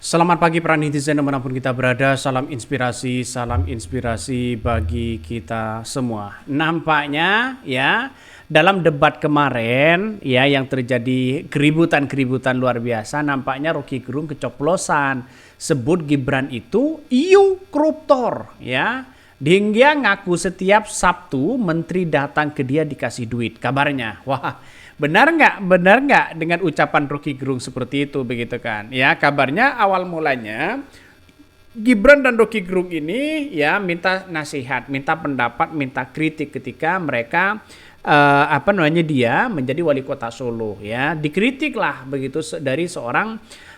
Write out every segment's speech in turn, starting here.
Selamat pagi para netizen dimanapun kita berada, salam inspirasi bagi kita semua. Nampaknya ya dalam debat kemarin ya yang terjadi keributan luar biasa, nampaknya Rocky Gerung keceplosan sebut Gibran itu iu koruptor ya. Dia ngaku setiap Sabtu menteri datang ke dia dikasih duit kabarnya. Wah, benar nggak? Benar nggak dengan ucapan Rocky Gerung seperti itu begitu kan? Ya, kabarnya awal mulanya Gibran dan Rocky Gerung ini ya minta nasihat, minta pendapat, minta kritik ketika mereka dia menjadi wali kota Solo ya. Dikritik lah begitu dari seorang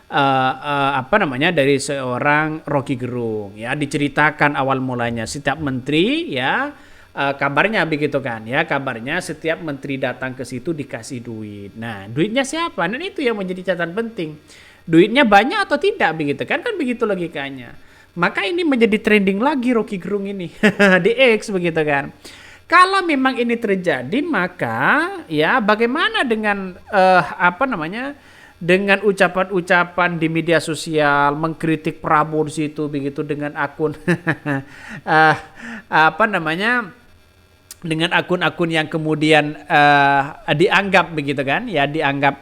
dari seorang Rocky Gerung ya, diceritakan awal mulanya setiap menteri ya. Kabarnya begitu kan ya, kabarnya setiap menteri datang ke situ dikasih duit. Nah, duitnya siapa? Dan itu yang menjadi catatan penting. Duitnya banyak atau tidak begitu kan begitu logikanya. Maka ini menjadi trending lagi Rocky Gerung ini di X begitu kan. Kalau memang ini terjadi maka ya bagaimana dengan dengan ucapan-ucapan di media sosial mengkritik Prabowo di situ begitu dengan akun dengan akun-akun yang kemudian dianggap begitu kan ya, dianggap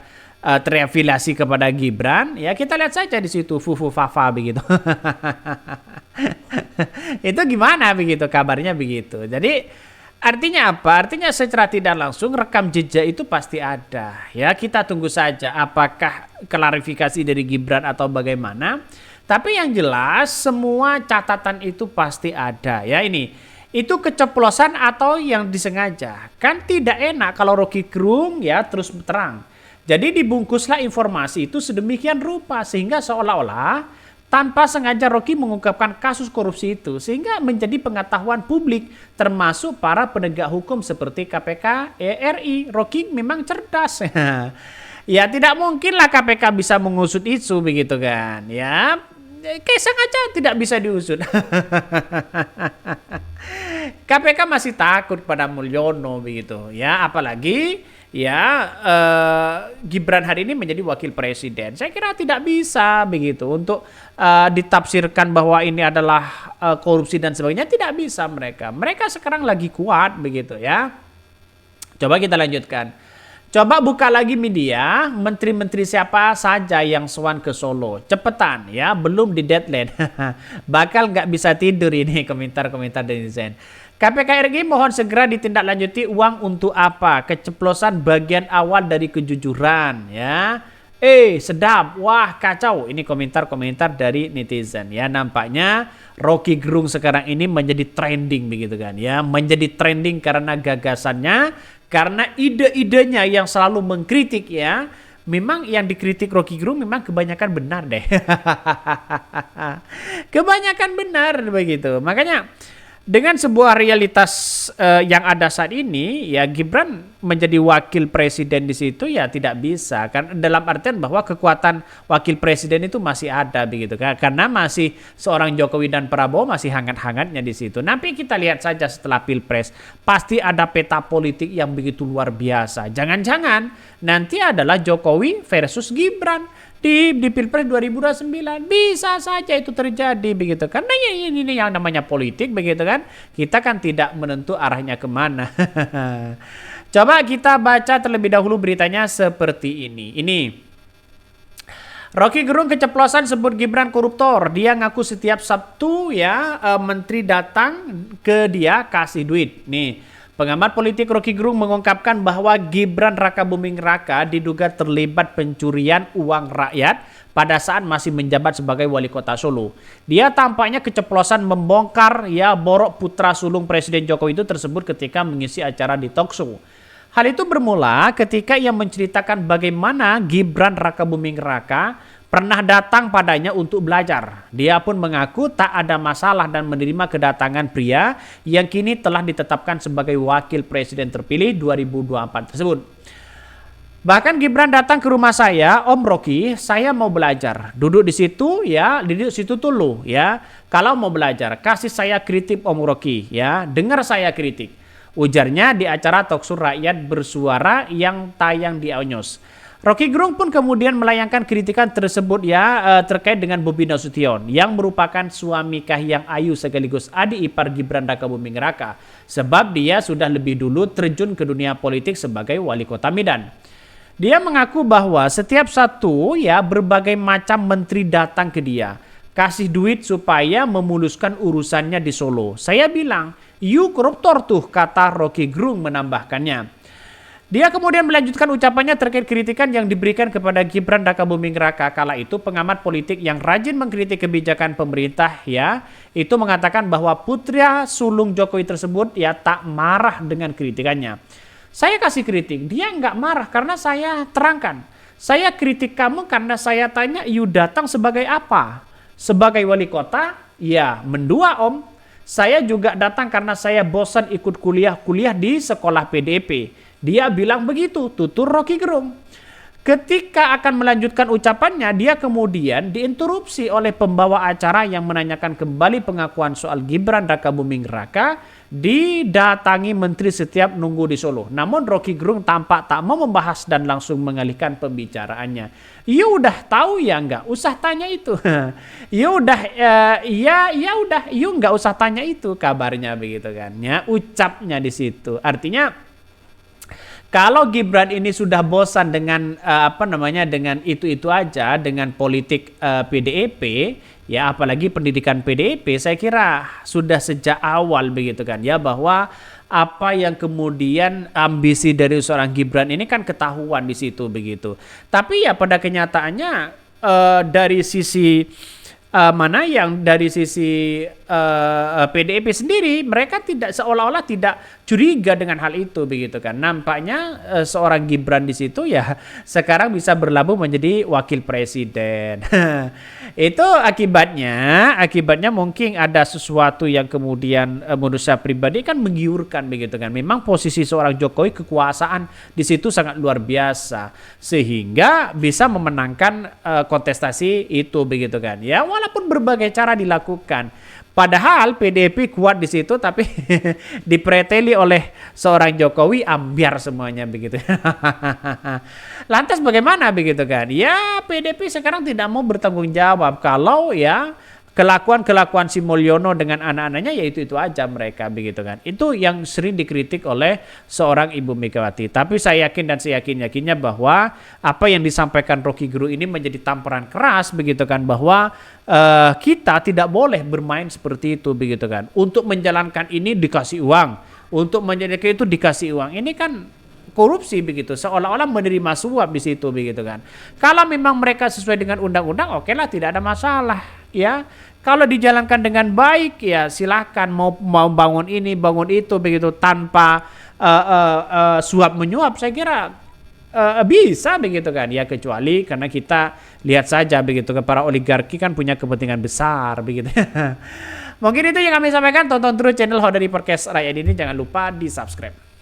terafiliasi kepada Gibran ya, kita lihat saja di situ Fufu Fafa begitu. Itu gimana begitu kabarnya begitu. Jadi artinya apa? Artinya secara tidak langsung rekam jejak itu pasti ada ya, kita tunggu saja apakah klarifikasi dari Gibran atau bagaimana. Tapi yang jelas semua catatan itu pasti ada ya. Itu keceplosan atau yang disengaja. Kan tidak enak kalau Rocky Gerung ya terus terang. Jadi dibungkuslah informasi itu sedemikian rupa sehingga seolah-olah tanpa sengaja Rocky mengungkapkan kasus korupsi itu sehingga menjadi pengetahuan publik termasuk para penegak hukum seperti KPK RI. Rocky memang cerdas. Ya tidak mungkinlah KPK bisa mengusut itu begitu kan ya. Kayak sengaja tidak bisa diusut. KPK masih takut pada Mulyono begitu ya, apalagi ya Gibran hari ini menjadi wakil presiden. Saya kira tidak bisa begitu untuk ditafsirkan bahwa ini adalah korupsi dan sebagainya, tidak bisa mereka. Mereka sekarang lagi kuat begitu ya. Coba kita lanjutkan. Coba buka lagi media, menteri-menteri siapa saja yang sowan ke Solo. Cepetan ya, belum di deadline. Bakal nggak bisa tidur ini komentar-komentar netizen. KPK RI mohon segera ditindaklanjuti, uang untuk apa? Keceplosan bagian awal dari kejujuran ya. Sedap, wah kacau. Ini komentar-komentar dari netizen ya. Nampaknya Rocky Gerung sekarang ini menjadi trending begitu kan ya. Menjadi trending karena gagasannya, karena ide-idenya yang selalu mengkritik ya. Memang yang dikritik Rocky Gerung memang kebanyakan benar deh. Kebanyakan benar begitu. Makanya dengan sebuah realitas yang ada saat ini ya, Gibran menjadi wakil presiden di situ ya tidak bisa kan, dalam artian bahwa kekuatan wakil presiden itu masih ada begitu kan, karena masih seorang Jokowi dan Prabowo masih hangat-hangatnya di situ. Nanti kita lihat saja setelah Pilpres pasti ada peta politik yang begitu luar biasa. Jangan-jangan nanti adalah Jokowi versus Gibran di Pilpres 2029, bisa saja itu terjadi begitu kan. Nah, ini yang namanya politik begitu kan, kita kan tidak menentu arahnya kemana. Coba kita baca terlebih dahulu beritanya seperti ini. Rocky Gerung keceplosan sebut Gibran koruptor. Dia ngaku setiap Sabtu ya menteri datang ke dia kasih duit. Nih, pengamat politik Rocky Gerung mengungkapkan bahwa Gibran Rakabuming Raka diduga terlibat pencurian uang rakyat pada saat masih menjabat sebagai wali kota Solo. Dia tampaknya keceplosan membongkar ya borok putra sulung Presiden Jokowi itu tersebut ketika mengisi acara di talkshow. Hal itu bermula ketika ia menceritakan bagaimana Gibran Rakabuming Raka pernah datang padanya untuk belajar. Dia pun mengaku tak ada masalah dan menerima kedatangan pria yang kini telah ditetapkan sebagai wakil presiden terpilih 2024 tersebut. Bahkan Gibran datang ke rumah saya, Om Rocky, saya mau belajar. Duduk di situ ya, duduk situ dulu ya. Kalau mau belajar, kasih saya kritik Om Rocky ya, dengar saya kritik. Ujarnya di acara talkshow rakyat bersuara yang tayang di Onyos. Rocky Gerung pun kemudian melayangkan kritikan tersebut ya terkait dengan Bobi Nasution yang merupakan suami Kahiyang Ayu sekaligus adik ipar Gibran Rakabuming Raka, sebab dia sudah lebih dulu terjun ke dunia politik sebagai wali kota Medan. Dia mengaku bahwa setiap satu ya berbagai macam menteri datang ke dia, kasih duit supaya memuluskan urusannya di Solo. Saya bilang, "You koruptor tuh," kata Rocky Gerung menambahkannya. Dia kemudian melanjutkan ucapannya terkait kritikan yang diberikan kepada Gibran Rakabuming Raka. Kala itu pengamat politik yang rajin mengkritik kebijakan pemerintah ya, itu mengatakan bahwa putra sulung Jokowi tersebut ya tak marah dengan kritikannya. Saya kasih kritik, dia nggak marah karena saya terangkan. Saya kritik kamu karena saya tanya, you datang sebagai apa? Sebagai wali kota? Ya, mendua om. Saya juga datang karena saya bosan ikut kuliah di sekolah PDIP. Dia bilang begitu, tutur Rocky Gerung. Ketika akan melanjutkan ucapannya, dia kemudian diinterupsi oleh pembawa acara yang menanyakan kembali pengakuan soal Gibran Rakabuming Raka didatangi menteri setiap nunggu di Solo. Namun Rocky Gerung tampak tak mau membahas dan langsung mengalihkan pembicaraannya. Ya udah tahu ya nggak usah tanya itu. Ya udah ya udah, you nggak usah tanya itu kabarnya begitu kan. Ya ucapnya di situ. Artinya kalau Gibran ini sudah bosan dengan dengan itu aja, dengan politik PDIP, ya apalagi pendidikan PDIP, saya kira sudah sejak awal begitu kan ya, bahwa apa yang kemudian ambisi dari seorang Gibran ini kan ketahuan di situ begitu. Tapi ya pada kenyataannya dari sisi dari sisi PDIP sendiri, mereka tidak seolah-olah tidak curiga dengan hal itu begitu kan. Nampaknya seorang Gibran di situ ya sekarang bisa berlabuh menjadi wakil presiden. Itu akibatnya mungkin ada sesuatu yang kemudian menurut saya pribadi kan menggiurkan begitu kan. Memang posisi seorang Jokowi, kekuasaan di situ sangat luar biasa sehingga bisa memenangkan kontestasi itu begitu kan. Ya walaupun berbagai cara dilakukan. Padahal PDIP kuat di situ, tapi dipreteli oleh seorang Jokowi ambiar semuanya begitu. Lantas bagaimana begitu kan? Ya PDIP sekarang tidak mau bertanggung jawab kalau ya kelakuan si Mulyono dengan anak-anaknya ya itu aja mereka begitu kan. Itu yang sering dikritik oleh seorang Ibu Megawati. Tapi saya yakin dan saya yakinnya bahwa apa yang disampaikan Rocky Gerung ini menjadi tamparan keras begitu kan, bahwa kita tidak boleh bermain seperti itu begitu kan. Untuk menjalankan ini dikasih uang, untuk menjalankan itu dikasih uang. Ini kan korupsi begitu, seolah-olah menerima suap di situ begitu kan. Kalau memang mereka sesuai dengan undang-undang, oke lah, tidak ada masalah ya. Kalau dijalankan dengan baik ya silakan, mau bangun ini bangun itu begitu tanpa suap menyuap, saya kira bisa begitu kan ya, kecuali karena kita lihat saja begitu kan para oligarki kan punya kepentingan besar begitu. Mungkin itu yang kami sampaikan. Tonton terus channel Hodari Podcast Rakyat ini, jangan lupa di subscribe.